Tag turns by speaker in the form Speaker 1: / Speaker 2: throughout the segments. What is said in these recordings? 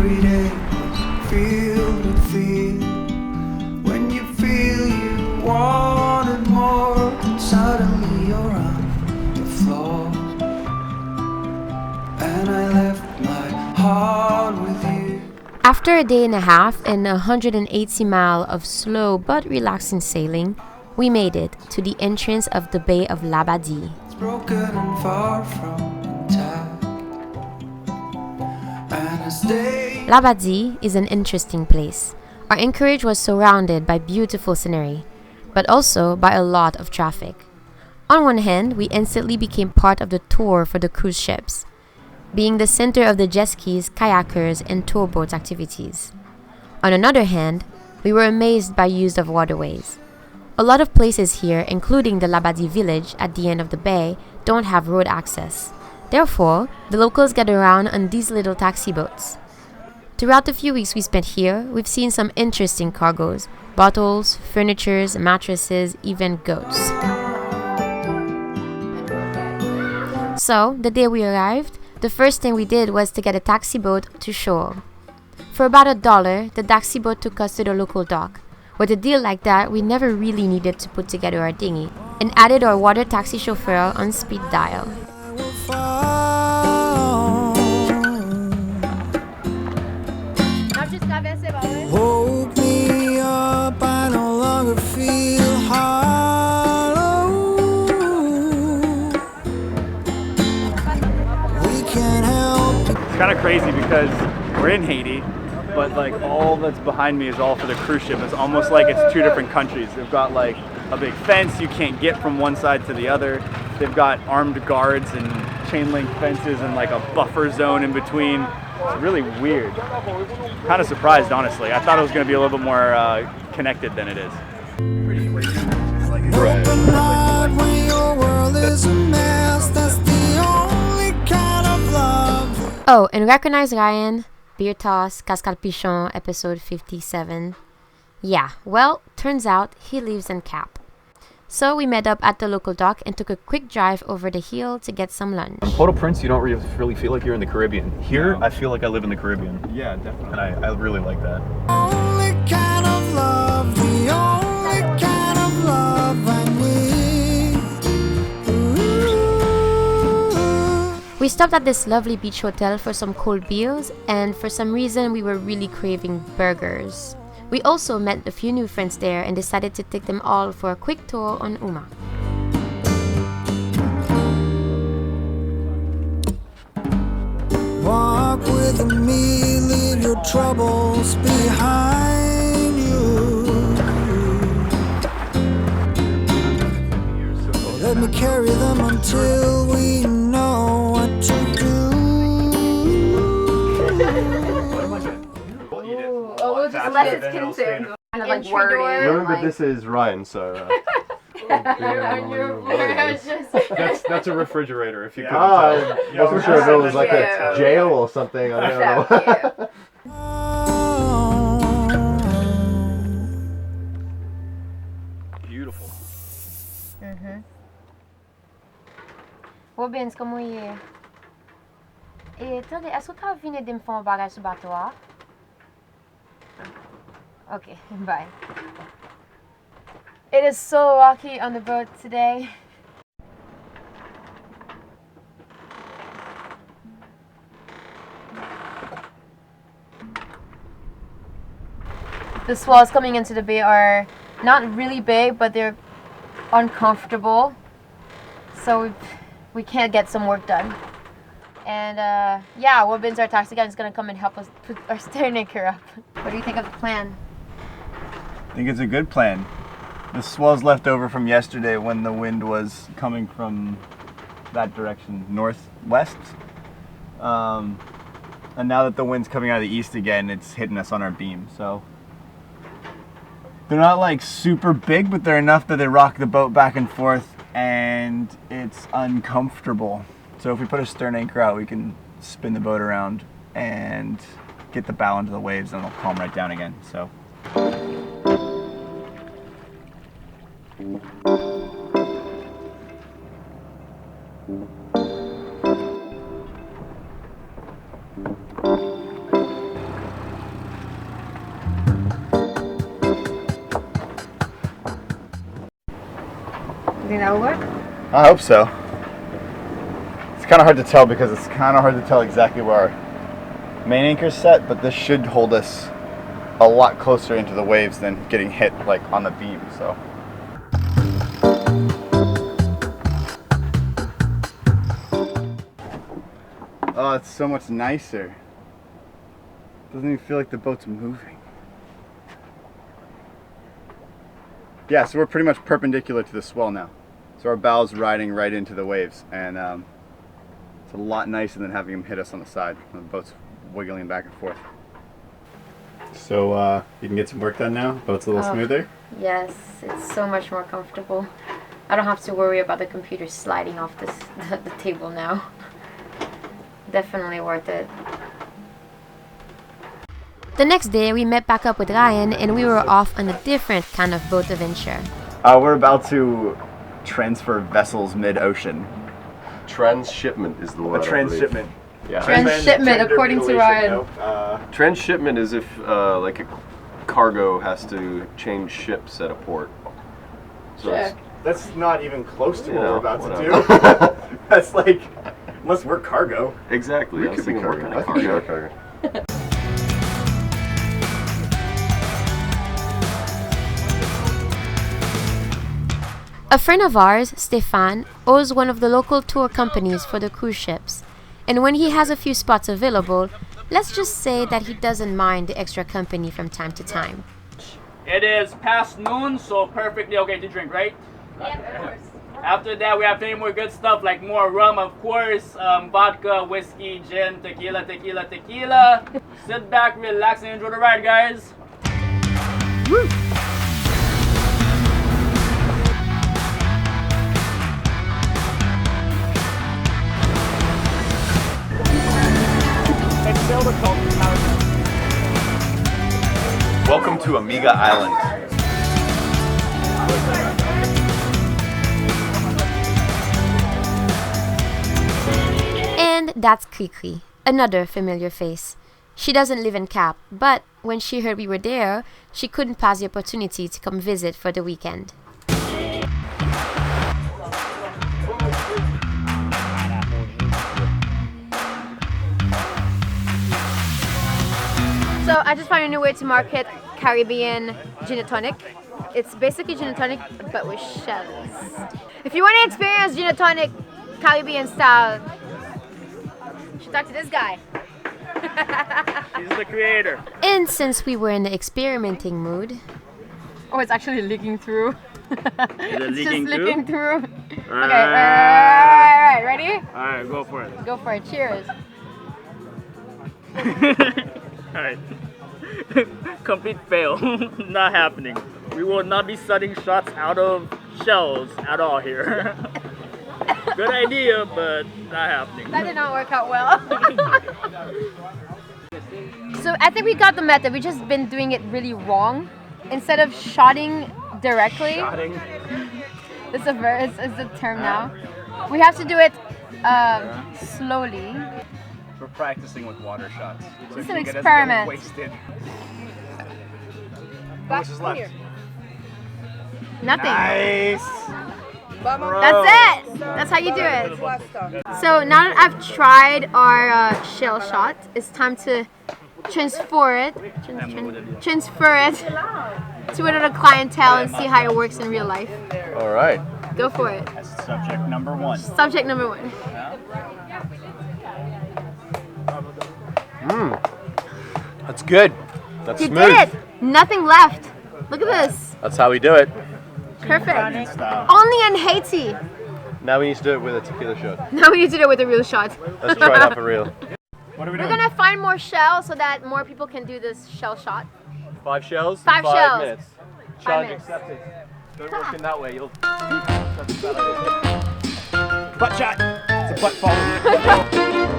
Speaker 1: every day was filled with fear. When you feel you wanted more, suddenly you're on the floor. And I left my heart with you.
Speaker 2: After a day and a half and 180 miles of slow but relaxing sailing, we made it to the entrance of the Bay of Labadee.
Speaker 1: It's broken and far from intact. And I stay.
Speaker 2: Labadee is an interesting place. Our anchorage was surrounded by beautiful scenery, but also by a lot of traffic. On one hand, we instantly became part of the tour for the cruise ships, being the center of the jet skis, kayakers, and tour boat activities. On another hand, we were amazed by use of waterways. A lot of places here, including the Labadee village at the end of the bay, don't have road access. Therefore, the locals get around on these little taxi boats. Throughout the few weeks we spent here, we've seen some interesting cargoes: bottles, furnitures, mattresses, even goats. So, the day we arrived, the first thing we did was to get a taxi boat to shore. For about $1, the taxi boat took us to the local dock. With a deal like that, we never really needed to put together our dinghy, and added our water taxi chauffeur on speed dial.
Speaker 1: Woke me up, I no longer feel hollow. We can't help it.
Speaker 3: It's kind of crazy because we're in Haiti, but like all that's behind me is all for the cruise ship. It's almost like it's two different countries. They've got like a big fence you can't get from one side to the other. They've got armed guards and chain link fences and like a buffer zone in between. It's really weird. Kind of surprised, honestly. I thought it was going to be a little bit more connected than it is.
Speaker 1: Open heart when your world is a mess. That's the only kind of love.
Speaker 2: Oh, and recognize Ryan, Beer Toss, Cascade Pichon, episode 57. Yeah, well, turns out he lives in Cap. So we met up at the local dock and took a quick drive over the hill to get some lunch.
Speaker 4: In Port-au-Prince, you don't really feel like you're in the Caribbean. Here, I feel like I live in the Caribbean.
Speaker 3: Yeah, definitely.
Speaker 4: And I really like that.
Speaker 1: Only kind of love, the only kind of love I need.
Speaker 2: We stopped at this lovely beach hotel for some cold beers, and for some reason we were really craving burgers. We also met a few new friends there and decided to take them all for a quick tour on Uma.
Speaker 1: Walk with me, leave your troubles behind you. Let me carry them until we know what to do.
Speaker 5: Unless it's consumed. Kind of like wording.
Speaker 4: Remember, this is Ryan, so... That's a refrigerator, if you couldn't tell.
Speaker 6: I wasn't sure if it was like a jail or something. I don't know.
Speaker 3: Beautiful.
Speaker 2: Robins, como é? E, attendez, est-ce que tu as venu de me faire un bagage sur bateau? Okay, bye. It is so rocky on the boat today. The swells coming into the bay are not really big, but they're uncomfortable. So we can't get some work done. And yeah, Wobins, our taxi guy, is going to come and help us put our stern anchor up. What do you think of the plan?
Speaker 3: I think it's a good plan. The swell's left over from yesterday when the wind was coming from that direction, northwest. And now that the wind's coming out of the east again, it's hitting us on our beam. So they're not like super big, but they're enough that they rock the boat back and forth, and it's uncomfortable. So if we put a stern anchor out, we can spin the boat around and get the bow into the waves, and it'll calm right down again. So.
Speaker 5: think that will work?
Speaker 3: I hope so. It's kind of hard to tell because it's kind of hard to tell exactly where our main anchor's set, but this should hold us a lot closer into the waves than getting hit like on the beam, so. Oh, it's so much nicer. Doesn't even feel like the boat's moving. Yeah, so we're pretty much perpendicular to the swell now. So our bow's riding right into the waves, and it's a lot nicer than having them hit us on the side. The boat's wiggling back and forth. So you can get some work done now? Boat's a little smoother?
Speaker 2: Yes, it's so much more comfortable. I don't have to worry about the computer sliding off the table now. Definitely worth it. The next day we met back up with Ryan and we were off on a different kind of boat adventure.
Speaker 3: We're about to transfer vessels mid-ocean.
Speaker 6: Transshipment is the word.
Speaker 3: A transshipment.
Speaker 6: Yeah.
Speaker 2: Transshipment, according to Ryan.
Speaker 6: Transshipment is if like a cargo has to change ships at a port. So
Speaker 2: Sure.
Speaker 3: That's not even close to what
Speaker 6: Yeah,
Speaker 3: we're about
Speaker 6: whatever.
Speaker 3: to do. That's like, unless we're cargo.
Speaker 6: exactly.
Speaker 3: We
Speaker 6: I was
Speaker 3: could be
Speaker 6: thinking what
Speaker 3: cargo.
Speaker 6: kind of
Speaker 3: I think we are
Speaker 6: cargo.
Speaker 2: A friend of ours, Stefan, owns one of the local tour companies for the cruise ships. And when he has a few spots available, let's just say that he doesn't mind the extra company from time to time.
Speaker 7: It is past noon, so perfectly okay to drink, right?
Speaker 5: Yeah, of course.
Speaker 7: After that, we have plenty more good stuff like more rum, of course, vodka, whiskey, gin, tequila, tequila, tequila. Sit back, relax, and enjoy the ride, guys.
Speaker 3: Woo!
Speaker 4: Welcome to Amiga Island.
Speaker 2: And that's Krikri, another familiar face. She doesn't live in Cap, but when she heard we were there, she couldn't pass the opportunity to come visit for the weekend.
Speaker 5: So I just found a new way to market Caribbean gin and tonic. It's basically gin and tonic, but with shells. If you want to experience gin and tonic Caribbean style, you should talk to this guy.
Speaker 7: He's the creator.
Speaker 2: And since we were in the experimenting mood,
Speaker 5: Oh, it's actually leaking through.
Speaker 7: Is it
Speaker 5: It's
Speaker 7: leaking
Speaker 5: just
Speaker 7: through?
Speaker 5: leaking through.
Speaker 7: Okay,
Speaker 5: Alright, ready?
Speaker 7: Alright, go for it.
Speaker 5: Go for it. Cheers.
Speaker 7: Alright. Complete fail. Not happening. We will not be setting shots out of shells at all here. Good idea, but not happening.
Speaker 5: That did not work out well. So I think we got the method. We've just been doing it really wrong. Instead of shotting directly,
Speaker 7: Shotting.
Speaker 5: it's a term now. We have to do it slowly.
Speaker 7: We're practicing with water shots. So
Speaker 5: It's
Speaker 7: we
Speaker 5: an
Speaker 7: can get us
Speaker 5: experiment.
Speaker 7: Wasted.
Speaker 5: Back
Speaker 7: much is left?
Speaker 5: Nothing.
Speaker 3: Nice!
Speaker 5: That's it. That's how you do it. So now that I've tried our shell shot, it's time to transfer it to another clientele and see how it works in real life.
Speaker 6: All right.
Speaker 5: Go for it.
Speaker 7: That's subject number one.
Speaker 5: Subject number one.
Speaker 6: That's good. That's
Speaker 5: You
Speaker 6: smooth.
Speaker 5: did it. Nothing left. Look at this.
Speaker 6: That's how we do it.
Speaker 5: Perfect.
Speaker 3: Style.
Speaker 5: Only in Haiti.
Speaker 6: Now we need to do it with a tequila shot.
Speaker 5: Now we need to do it with a real shot.
Speaker 6: Let's try it out for real.
Speaker 3: What are we
Speaker 5: We're
Speaker 3: doing?
Speaker 5: gonna find more shells so that more people can do this shell shot.
Speaker 6: 5 shells.
Speaker 5: 5 shells.
Speaker 6: minutes.
Speaker 5: 5
Speaker 6: Challenge
Speaker 5: minutes.
Speaker 6: accepted. Don't work in that way. You'll.
Speaker 3: Butt shot! It's a butt follow.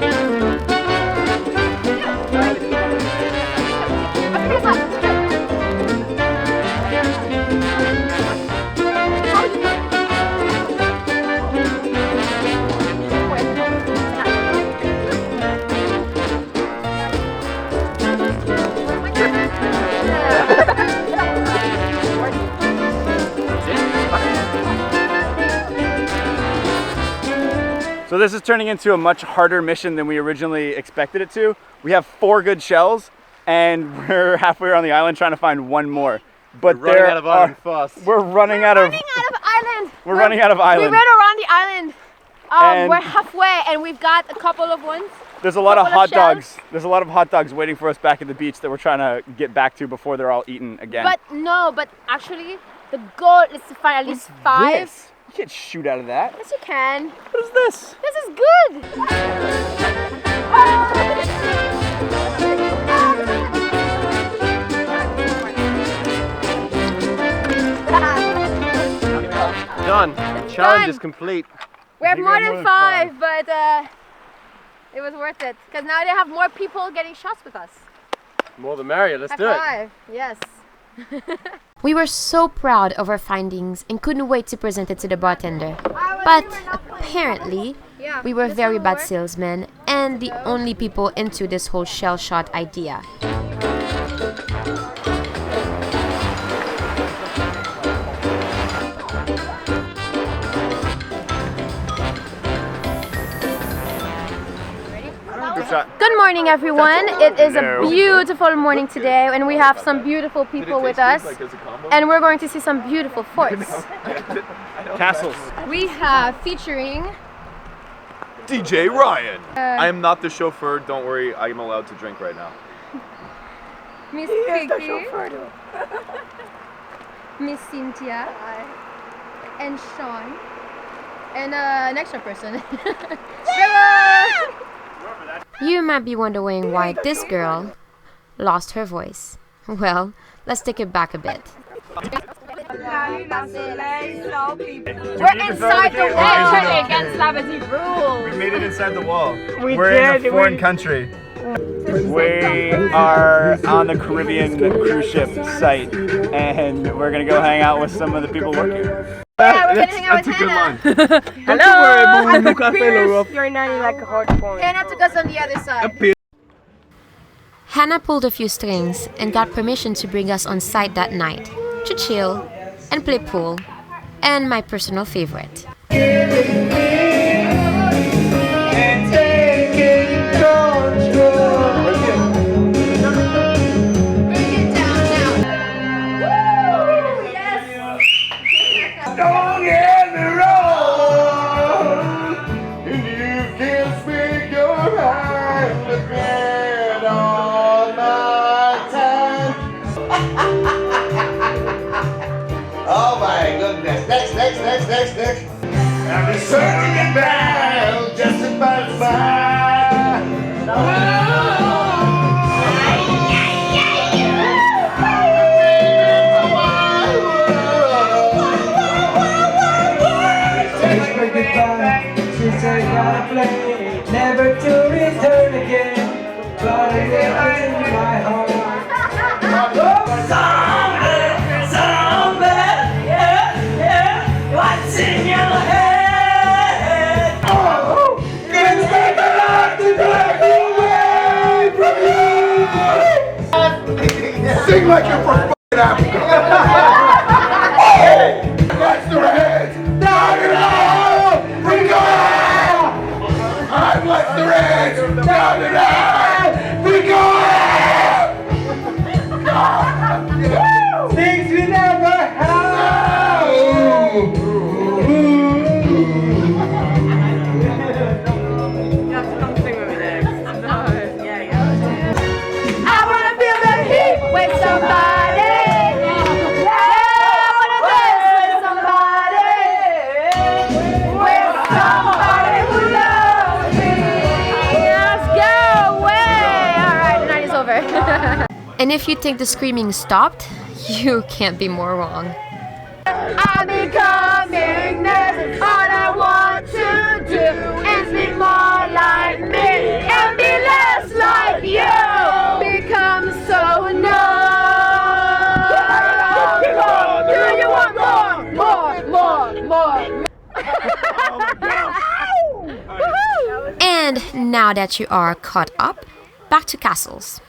Speaker 3: So this is turning into a much harder mission than we originally expected it to. We have 4 good shells, and we're halfway around the island trying to find 1 more. But
Speaker 6: We're running out of island fast.
Speaker 3: We're running out of
Speaker 5: island.
Speaker 3: We're running out of
Speaker 5: We
Speaker 3: island.
Speaker 5: ran around the island.
Speaker 3: And
Speaker 5: we're halfway, and we've got a couple of ones.
Speaker 3: There's a lot of
Speaker 5: couple
Speaker 3: hot
Speaker 5: of shells.
Speaker 3: dogs. There's a lot of hot dogs waiting for us back at the beach that we're trying to get back to before they're all eaten again.
Speaker 5: But actually, the goal is to find at least 5.
Speaker 3: This? You can't shoot out of that.
Speaker 5: Yes, you can.
Speaker 3: What is this?
Speaker 5: This is good.
Speaker 6: Done. Challenge is complete.
Speaker 5: We have
Speaker 3: think
Speaker 5: more
Speaker 3: we have
Speaker 5: than
Speaker 3: more than
Speaker 5: 5, but it was worth it because now they have more people getting shots with us.
Speaker 6: More the merrier. Let's do
Speaker 5: High
Speaker 6: it.
Speaker 5: 5. Yes.
Speaker 2: We were so proud of our findings and couldn't wait to present it to the bartender. But apparently, we were very bad salesmen and the only people into this whole shell shot idea.
Speaker 3: Good shot.
Speaker 5: Good morning, everyone. It is a
Speaker 3: Hello.
Speaker 5: beautiful morning today, and we have some beautiful people with us. And we're going to see some beautiful forts.
Speaker 3: Castles.
Speaker 5: We have featuring
Speaker 4: DJ Ryan. I am not the chauffeur. Don't worry. I am allowed to drink right now.
Speaker 5: Miss Kiki, Miss Cynthia, and Sean, and an extra person.
Speaker 2: You might be wondering why this girl lost her voice. Well, let's take it back a bit.
Speaker 5: We're inside the wall against Labadee rules.
Speaker 3: We made it inside the wall. We're in a foreign country. We are on the Caribbean cruise ship site, and we're gonna go hang out with some of the people working.
Speaker 5: Yeah, we're gonna hang out with Hannah.
Speaker 7: Hello!
Speaker 5: You're not like a hardcore. Hannah took us on the other side.
Speaker 2: Hannah pulled a few strings and got permission to bring us on site that night to chill and play pool, and my personal favorite.
Speaker 1: Don't get me wrong, and you can speak your mind, but then all my time. Oh my goodness! Next. I'm just circling it down, just about fine. Never to return again, but I get in my heart. Somewhere, yeah, what's in your head? Oh, it's like a lot to take away from you. Sing like you're from f***ing Africa. Oh, what's the head? Down and out, bring it on. I want the reds, down and out, we go! Things we never had!
Speaker 8: You have to come sing with me next.
Speaker 5: I wanna feel the heat with somebody. Yeah, I wanna dance with somebody. With somebody who loves me. Let's go away. All right, the night is over.
Speaker 2: And if you think the screaming stopped, you can't be more wrong.
Speaker 5: I'm becoming nervous. All I want to do is be more like me and be less like you. Become so numb. Do you want more?
Speaker 2: And now that you are caught up, back to castles.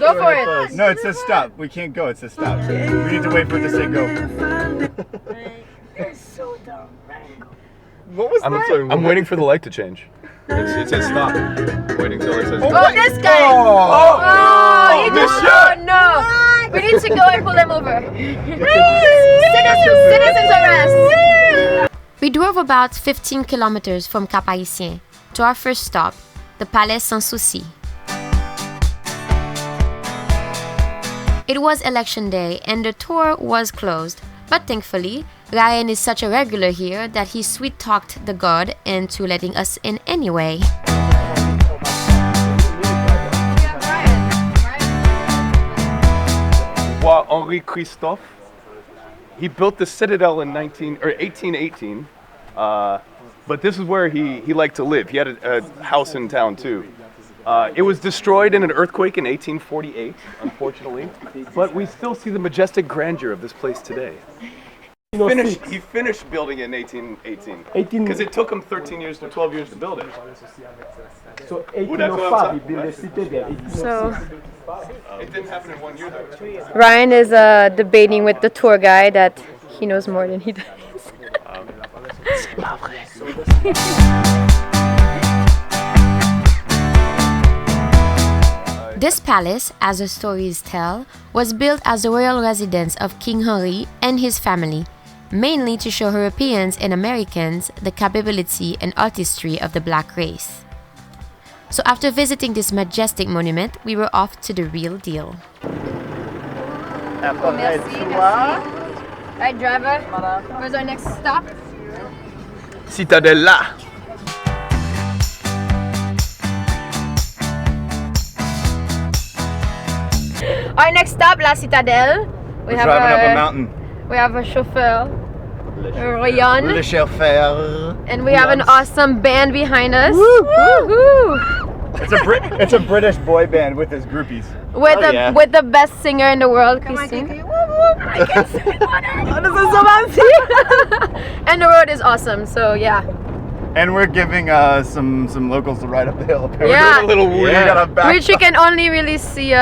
Speaker 5: Go for it.
Speaker 3: No, it says stop. We can't go. It says stop. We need to wait for it to say go. What was that?
Speaker 4: I'm waiting for the light to change. It says stop. Waiting till it says
Speaker 5: Oh,
Speaker 4: stop.
Speaker 5: this guy. Oh, he just, oh no. We need to go and pull him over. Citizens arrest.
Speaker 2: We drove about 15 kilometers from Cap Haïtien to our first stop, the Palais Sans Souci. It was election day and the tour was closed, but thankfully, Ryan is such a regular here that he sweet-talked the god into letting us in anyway.
Speaker 4: Henri Christophe. He built the citadel in 1818, but this is where he liked to live. He had a house in town too. It was destroyed in an earthquake in 1848, unfortunately, but we still see the majestic grandeur of this place today. He finished building it in 1818 because it took him 13 years to 12 years to build it.
Speaker 9: So 1805 he built the citadel.
Speaker 5: So
Speaker 4: It didn't happen in 1 year though.
Speaker 5: Ryan is debating with the tour guide that he knows more than he does.
Speaker 2: This palace, as the stories tell, was built as the royal residence of King Henry and his family, mainly to show Europeans and Americans the capability and artistry of the black race. So after visiting this majestic monument, we were off to the real deal.
Speaker 5: Oh, merci, merci. Alright, driver, where's our next stop?
Speaker 4: Citadella.
Speaker 5: Our next stop, La Citadelle.
Speaker 3: We're driving up a mountain.
Speaker 5: We have a chauffeur, Ryan,
Speaker 3: Le chauffeur.
Speaker 5: and we have an awesome band behind us. Woo-hoo!
Speaker 3: It's a British boy band with his groupies.
Speaker 5: With the best singer in the world, Christine. I can't sing on This is so fancy. And the road is awesome, so yeah.
Speaker 3: And we're giving some locals to ride up the hill. Apparently.
Speaker 5: Yeah.
Speaker 3: We're a little weird. Yeah.
Speaker 5: Which you can only really see.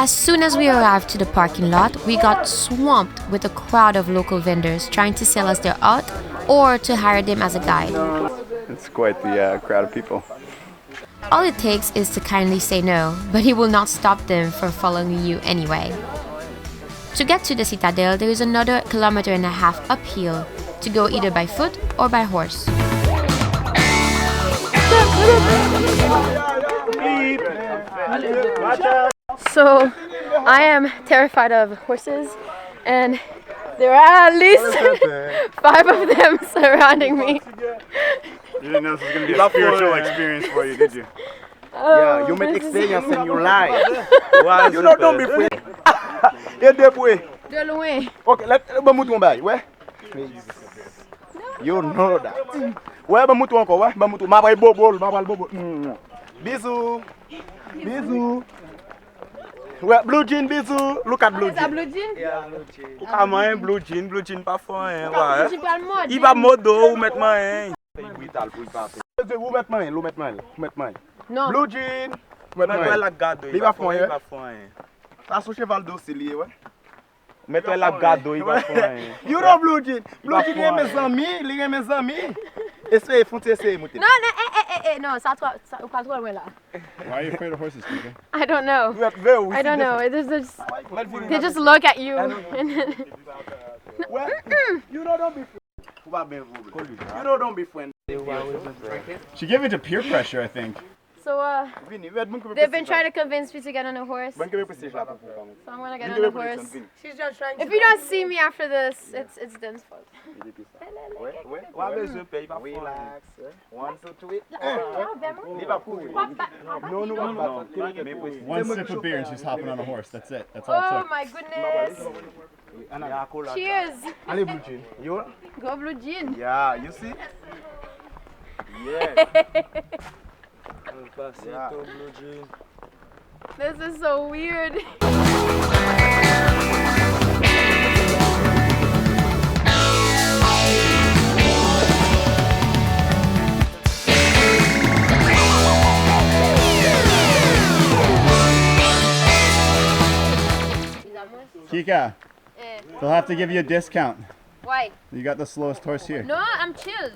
Speaker 2: As soon as we arrived to the parking lot, we got swamped with a crowd of local vendors trying to sell us their art or to hire them as a guide.
Speaker 3: It's quite the crowd of people.
Speaker 2: All it takes is to kindly say no, but he will not stop them from following you anyway. To get to the Citadel, there is another 1.5 kilometers uphill to go either by foot or by horse.
Speaker 5: So I am terrified of horses, and there are at least 5 of them surrounding me.
Speaker 3: You didn't know this was going to be a spiritual experience for you, did you?
Speaker 9: Yeah, you make experience in your life. You don't be afraid.
Speaker 5: De loin.
Speaker 9: Okay, let's move on by. Where? You know that. Where move on? Where move on? Mabal bobo. Bisous. Bisous. Where blue jean bisous? Look at blue jean.
Speaker 5: Is that blue jean?
Speaker 9: Yeah, blue jean. Comment hein, blue jean pas fort hein.
Speaker 5: Blue jean pas le mode.
Speaker 9: Il va modo ou mettre main. Où mettre main?
Speaker 5: Non.
Speaker 9: Blue jean. Mettre la garde. Il va fort hein. Ça sous cheval d'ossi lié ouais. Mettre la garde, il va fort hein. You know blue jean. Blue jean est mes amis. Essayez foncer monter.
Speaker 5: Non, ça pas trop loin là.
Speaker 3: Why are you afraid of horses, Peter?
Speaker 5: I don't know. I don't know. They just look at you and then.
Speaker 9: You don't be friend. You don't be friend.
Speaker 3: She gave it to peer pressure, I think.
Speaker 5: So they've been trying to convince me to get on a horse. So I'm gonna get on a horse.
Speaker 8: She's just trying
Speaker 5: If you don't see me after this, it's Den's fault.
Speaker 9: Relax. 1, 2, 3.
Speaker 3: One sip of beer and she's hopping on a horse. That's it. That's all it
Speaker 5: Oh
Speaker 3: took.
Speaker 5: my goodness. Cheers.
Speaker 9: Allez, blue jean. You?
Speaker 5: Go blue jean.
Speaker 9: Yeah, you see? Yeah.
Speaker 5: This is so weird.
Speaker 3: Nika, they'll have to give you a discount.
Speaker 5: Why?
Speaker 3: You got the slowest horse here.
Speaker 5: No, I'm chilled.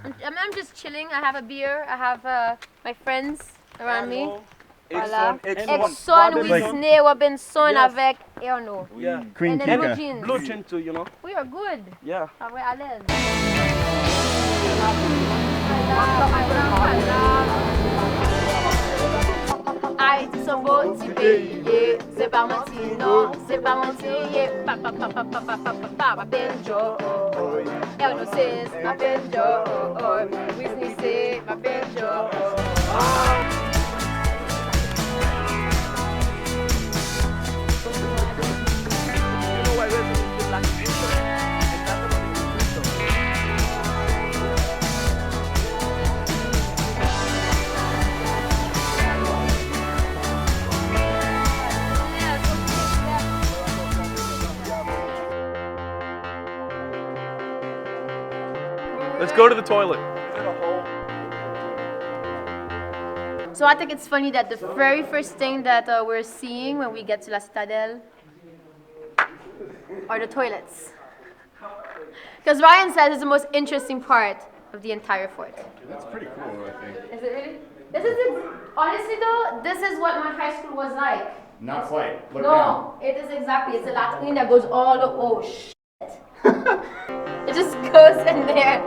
Speaker 5: I'm just chilling. I have a beer. I have my friends around me. Voilà. Exxon, we snare, we've been son avec Erno.
Speaker 9: Yeah.
Speaker 3: Queen
Speaker 5: And then blue
Speaker 3: Kika.
Speaker 5: jeans.
Speaker 9: Blue jeans too, you know.
Speaker 5: We are good.
Speaker 9: Yeah.
Speaker 5: Ah ouais, à l'aise. Haïti son beau petit pays, c'est pas menti, non, c'est pas menti, ma benjo, Erno says, ma benjo, Whitney say, ma benjo.
Speaker 4: Let's go to the toilet.
Speaker 5: So I think it's funny that the very first thing that we're seeing when we get to La Citadelle are the toilets. Because Ryan says it's the most interesting part of the entire fort.
Speaker 3: That's pretty cool, I think.
Speaker 5: Is it really? This is honestly though, this is what my high school was like.
Speaker 3: Not quite. Look down.
Speaker 5: No, it is exactly. It's a latrine that goes all the shit. It just goes in there.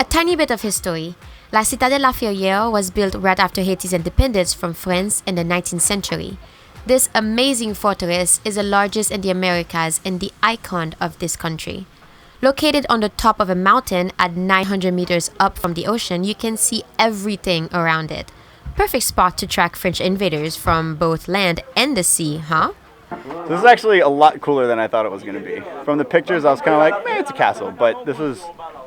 Speaker 2: A tiny bit of history. La Citadelle La Ferrière was built right after Haiti's independence from France in the 19th century. This amazing fortress is the largest in the Americas and the icon of this country. Located on the top of a mountain at 900 meters up from the ocean, you can see everything around it. Perfect spot to track French invaders from both land and the sea, huh?
Speaker 3: This is actually a lot cooler than I thought it was going to be. From the pictures, I was kind of like, man, it's a castle, but this is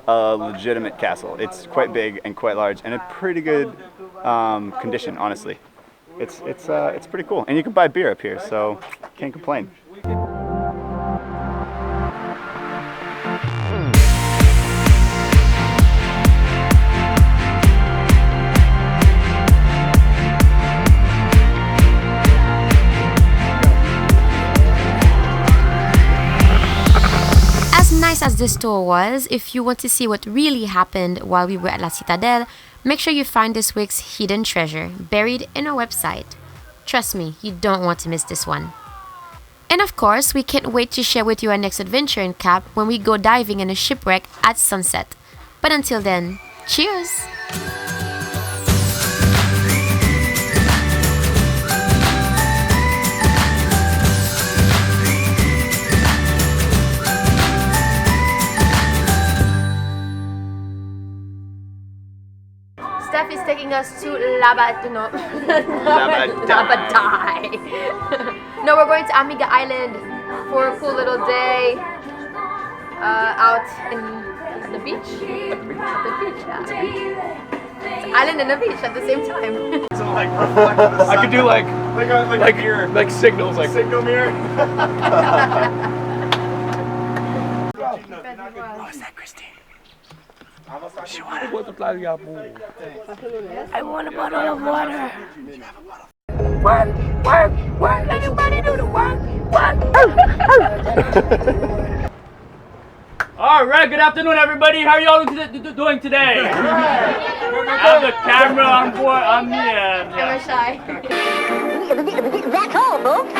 Speaker 3: a legitimate castle. It's quite big and quite large, and in pretty good condition, honestly. It's pretty cool, and you can buy beer up here, so can't complain.
Speaker 2: Nice as this tour was, if you want to see what really happened while we were at La Citadelle, make sure you find this week's hidden treasure buried in our website. Trust me, you don't want to miss this one. And of course, we can't wait to share with you our next adventure in Cap when we go diving in a shipwreck at sunset. But until then, cheers!
Speaker 5: Steph is taking us to Labadee. No, we're going to Amiga Island for a cool little day out in the beach. The beach, yeah. It's an island and a beach at the same time.
Speaker 4: So like, I could do like signals, like signal mirror.
Speaker 1: Oh, is that Christine?
Speaker 8: I want a bottle of water. Work, everybody do the work.
Speaker 7: All right, good afternoon, everybody. How are y'all doing today? I have the camera on board on me.
Speaker 5: Camera shy.
Speaker 8: That's all, folks.